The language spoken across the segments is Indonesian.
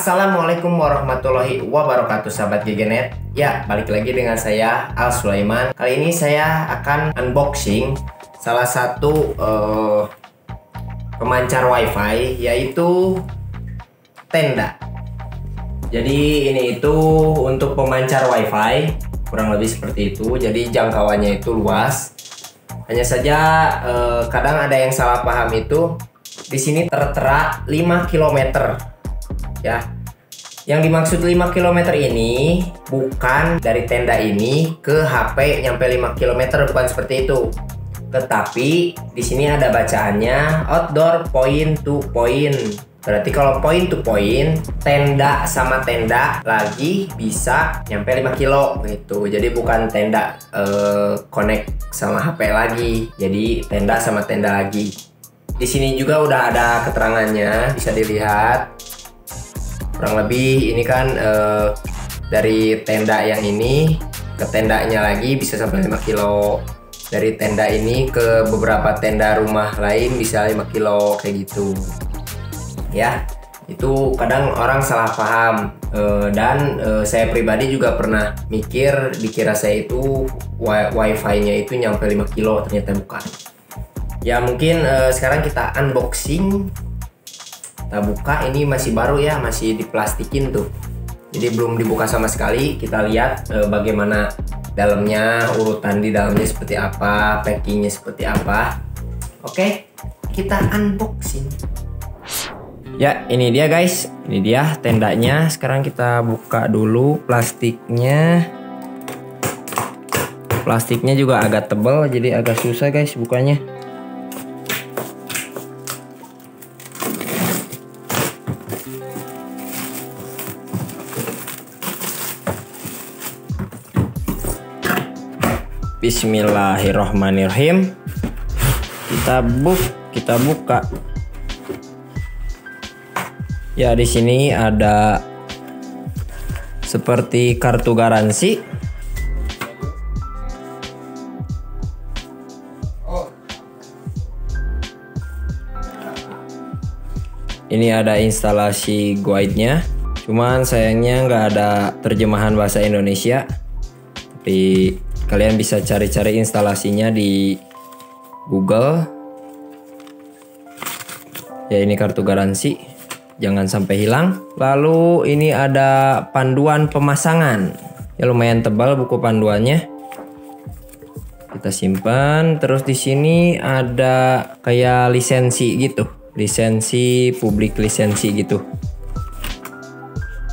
Assalamualaikum warahmatullahi wabarakatuh sahabat GGNet. Ya, balik lagi dengan saya Al Sulaiman. Kali ini saya akan unboxing salah satu pemancar wifi, yaitu tenda. Jadi ini itu untuk pemancar wifi, kurang lebih seperti itu. Jadi jangkauannya itu luas. Hanya saja kadang ada yang salah paham itu. Di sini tertera 5 km. Ya, yang dimaksud 5 km ini bukan dari tenda ini ke HP nyampe 5 km, bukan seperti itu. Tetapi di sini ada bacaannya outdoor point to point. Berarti kalau point to point, tenda sama tenda lagi bisa nyampe 5 kilo gitu. Jadi bukan tenda connect sama HP lagi. Jadi tenda sama tenda lagi. Di sini juga udah ada keterangannya, bisa dilihat. Kurang lebih ini kan dari tenda yang ini ke tendanya lagi bisa sampai 5 kilo. Dari tenda ini ke beberapa tenda rumah lain bisa 5 kilo kayak gitu. Ya, itu kadang orang salah paham. Dan saya pribadi juga pernah mikir, dikira saya itu wifi-nya itu nyampe 5 kilo, ternyata bukan. Ya mungkin sekarang kita unboxing. Kita buka, ini masih baru ya, masih diplastikin tuh. Jadi belum dibuka sama sekali. Kita lihat bagaimana dalamnya, urutan di dalamnya seperti apa, packingnya seperti apa. Oke, kita unboxing. Ya, ini dia guys. Ini dia tendanya. Sekarang kita buka dulu plastiknya. Plastiknya juga agak tebal, jadi agak susah guys bukanya. Bismillahirrohmanirrohim. Kita buka. Ya, di sini ada seperti kartu garansi. Ini ada instalasi guide-nya. Cuman sayangnya nggak ada terjemahan bahasa Indonesia. Tapi kalian bisa cari-cari instalasinya di Google. Ya, ini kartu garansi, jangan sampai hilang. Lalu ini ada panduan pemasangan. Ya, lumayan tebal buku panduannya. Kita simpan. Terus di sini ada kayak lisensi gitu. Lisensi, publik lisensi gitu.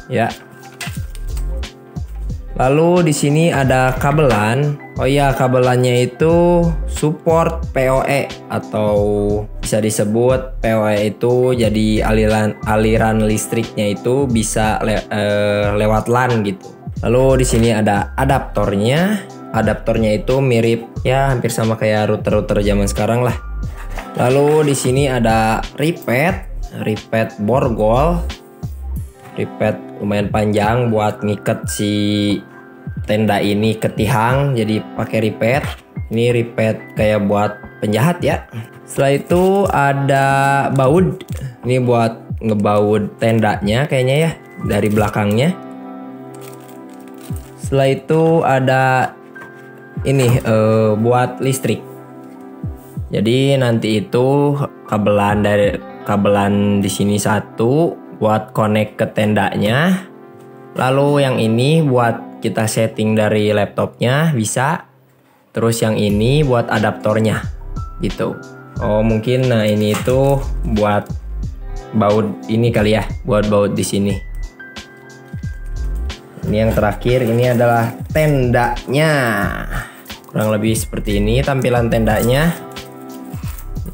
Ya. Lalu di sini ada kabelan. Oh iya, kabelannya itu support PoE atau bisa disebut PoE itu jadi aliran listriknya itu bisa lewat LAN gitu. Lalu di sini ada adaptornya. Adaptornya itu mirip ya, hampir sama kayak router-router zaman sekarang lah. Lalu di sini ada ripet borgol. Ripet lumayan panjang buat ngiket si tenda ini ke tiang, jadi pakai ripet. Ini ripet kayak buat penjahat ya. Setelah itu ada baut. Ini buat ngebaut tendanya kayaknya ya, dari belakangnya. Setelah itu ada ini buat listrik. Jadi nanti itu kabelan di sini satu buat connect ke tendanya. Lalu yang ini buat kita setting dari laptopnya bisa. Terus yang ini buat adaptornya gitu. Oh mungkin nah ini itu buat baut ini kali ya, buat baut di sini. Ini yang terakhir, ini adalah tendanya. Kurang lebih seperti ini tampilan tendanya.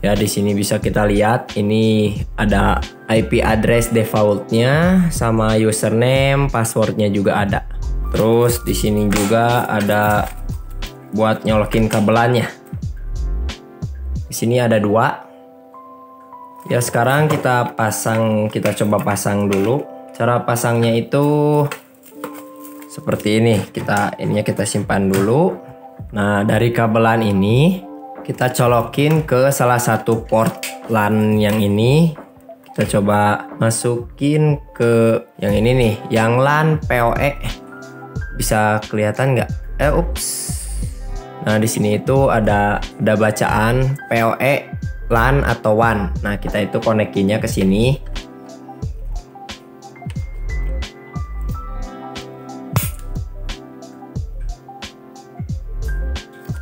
Ya, di sini bisa kita lihat ini ada IP address defaultnya sama username, passwordnya juga ada. Terus di sini juga ada buat nyolokin kabelannya. Di sini ada 2. Ya, sekarang kita coba pasang dulu. Cara pasangnya itu seperti ini. Kita simpan dulu. Nah, dari kabelan ini kita colokin ke salah satu port LAN yang ini. Kita coba masukin ke yang ini nih, yang LAN PoE. Bisa kelihatan nggak? Ups. Nah, di sini itu ada bacaan PoE LAN atau WAN. Nah, kita itu konekinya ke sini.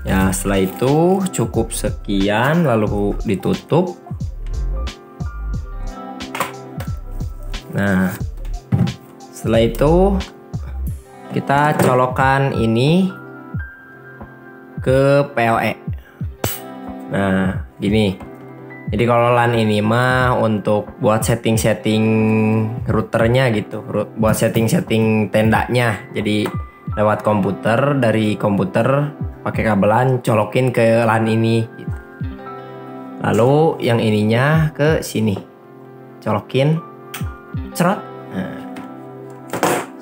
Ya, setelah itu cukup sekian lalu ditutup. Nah, setelah itu kita colokkan ini ke PoE. Nah, gini. Jadi kalau LAN ini mah untuk buat setting-setting routernya gitu, buat setting-setting tendanya. Jadi lewat komputer, dari komputer pakai kabelan colokin ke LAN ini gitu. Lalu yang ininya ke sini. Colokin cerot. Nah,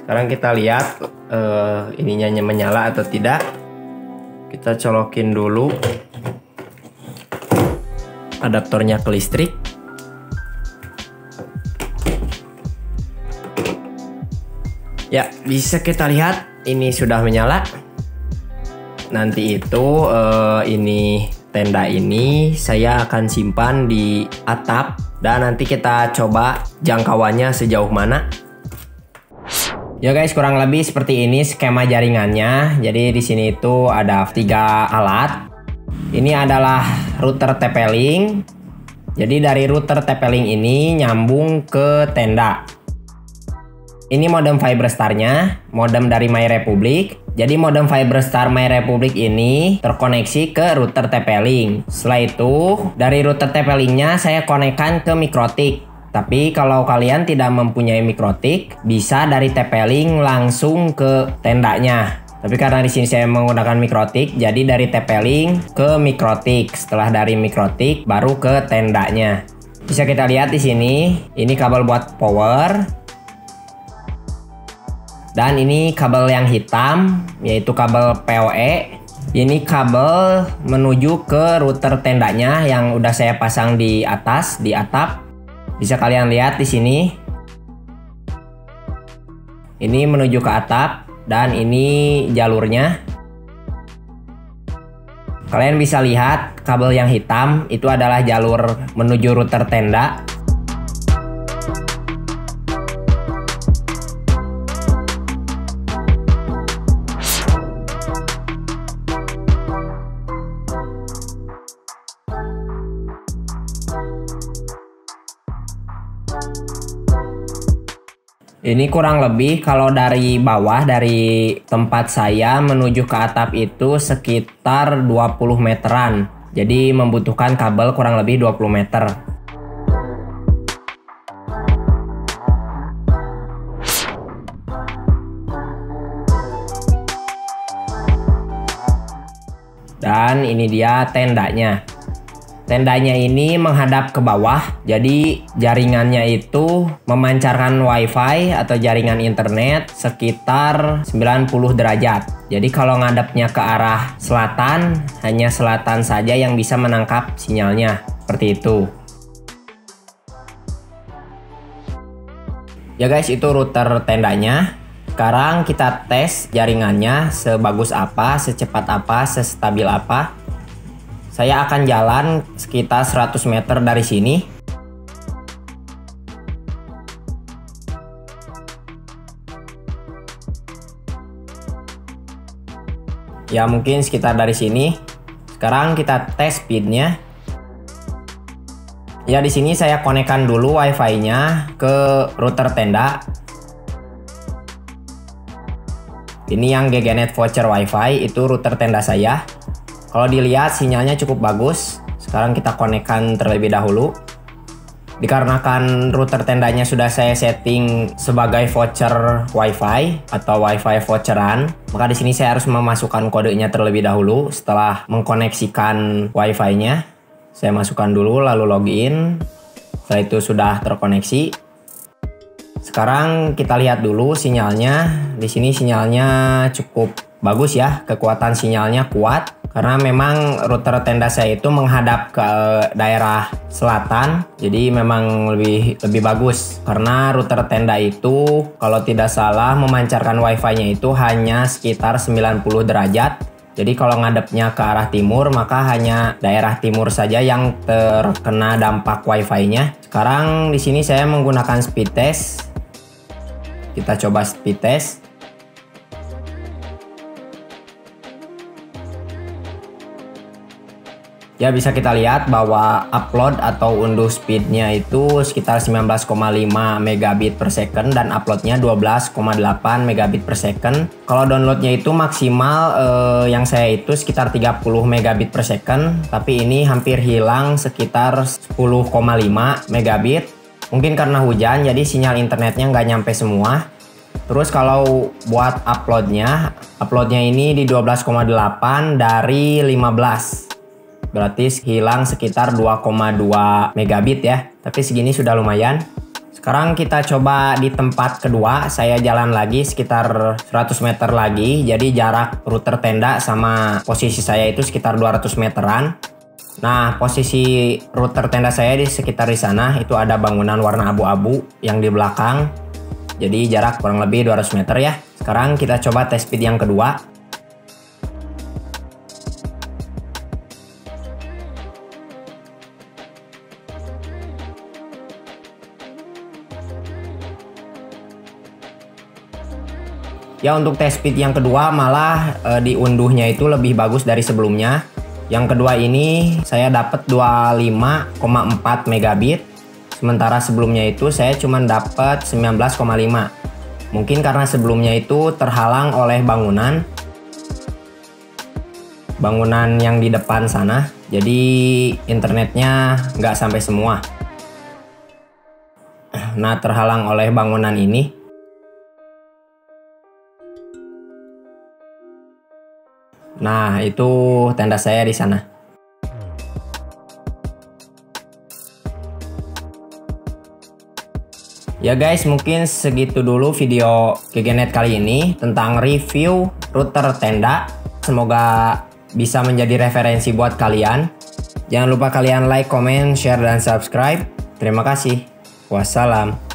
sekarang kita lihat ininya menyala atau tidak. Kita colokin dulu adaptornya ke listrik. Ya, bisa kita lihat ini sudah menyala. Nanti itu ini tenda ini saya akan simpan di atap dan nanti kita coba jangkauannya sejauh mana. Ya guys, kurang lebih seperti ini skema jaringannya. Jadi di sini itu ada 3 alat. Ini adalah router TP-Link. Jadi dari router TP-Link ini nyambung ke tenda. Ini modem Fiberstar-nya, modem dari MyRepublic. Jadi modem Fiberstar MyRepublic ini terkoneksi ke router TP-Link. Setelah itu, dari router TP-Link-nya saya konekkan ke Mikrotik. Tapi kalau kalian tidak mempunyai Mikrotik, bisa dari TP-Link langsung ke tendanya. Tapi karena di sini saya menggunakan Mikrotik, jadi dari TP-Link ke Mikrotik. Setelah dari Mikrotik baru ke tendanya. Bisa kita lihat di sini, ini kabel buat power. Dan ini kabel yang hitam, yaitu kabel PoE. Ini kabel menuju ke router tendanya yang udah saya pasang di atas, di atap. Bisa kalian lihat di sini. Ini menuju ke atap dan ini jalurnya. Kalian bisa lihat kabel yang hitam itu adalah jalur menuju router tenda. Ini kurang lebih kalau dari bawah, dari tempat saya menuju ke atap itu sekitar 20 meteran. Jadi membutuhkan kabel kurang lebih 20 meter. Dan ini dia tendanya. Tendanya ini menghadap ke bawah, jadi jaringannya itu memancarkan WiFi atau jaringan internet sekitar 90 derajat. Jadi kalau ngadepnya ke arah selatan, hanya selatan saja yang bisa menangkap sinyalnya, seperti itu. Ya guys, itu router tendanya. Sekarang kita tes jaringannya sebagus apa, secepat apa, sestabil apa. Saya akan jalan sekitar 100 meter dari sini. Ya mungkin sekitar dari sini. Sekarang kita tes speednya. Ya di sini saya konekkan dulu WiFi-nya ke router tenda. Ini yang GGNet voucher WiFi, itu router tenda saya. Kalau dilihat sinyalnya cukup bagus. Sekarang kita konekkan terlebih dahulu. Dikarenakan router tendanya sudah saya setting sebagai voucher WiFi atau WiFi voucheran, maka di sini saya harus memasukkan kodenya terlebih dahulu. Setelah mengkoneksikan WiFi-nya, saya masukkan dulu lalu login. Setelah itu sudah terkoneksi. Sekarang kita lihat dulu sinyalnya. Di sini sinyalnya cukup bagus ya, kekuatan sinyalnya kuat. Karena memang router tenda saya itu menghadap ke daerah selatan, jadi memang lebih bagus. Karena router tenda itu kalau tidak salah memancarkan wifi-nya itu hanya sekitar 90 derajat. Jadi kalau ngadepnya ke arah timur, maka hanya daerah timur saja yang terkena dampak wifi-nya. Sekarang di sini saya menggunakan speed test. Kita coba speed test. Ya, bisa kita lihat bahwa upload atau unduh speednya itu sekitar 19,5 megabit per second dan uploadnya 12,8 megabit per second. Kalau downloadnya itu maksimal yang saya itu sekitar 30 megabit per second, tapi ini hampir hilang sekitar 10,5 megabit. Mungkin karena hujan jadi sinyal internetnya nggak nyampe semua. Terus kalau buat uploadnya ini di 12,8 dari 15. Berarti hilang sekitar 2,2 megabit ya. Tapi segini sudah lumayan. Sekarang kita coba di tempat kedua. Saya jalan lagi sekitar 100 meter lagi. Jadi jarak router tenda sama posisi saya itu sekitar 200 meteran. Nah, posisi router tenda saya di sekitar di sana itu ada bangunan warna abu-abu yang di belakang. Jadi jarak kurang lebih 200 meter ya. Sekarang kita coba tes speed yang kedua. Ya, untuk tes speed yang kedua malah diunduhnya itu lebih bagus dari sebelumnya. Yang kedua ini saya dapat 25,4 megabit. Sementara sebelumnya itu saya cuma dapat 19,5. Mungkin karena sebelumnya itu terhalang oleh bangunan yang di depan sana. Jadi internetnya nggak sampai semua. Nah, terhalang oleh bangunan ini. Nah, itu tenda saya di sana. Ya guys, mungkin segitu dulu video GGNet kali ini tentang review router tenda. Semoga bisa menjadi referensi buat kalian. Jangan lupa kalian like, comment, share, dan subscribe. Terima kasih. Wassalam.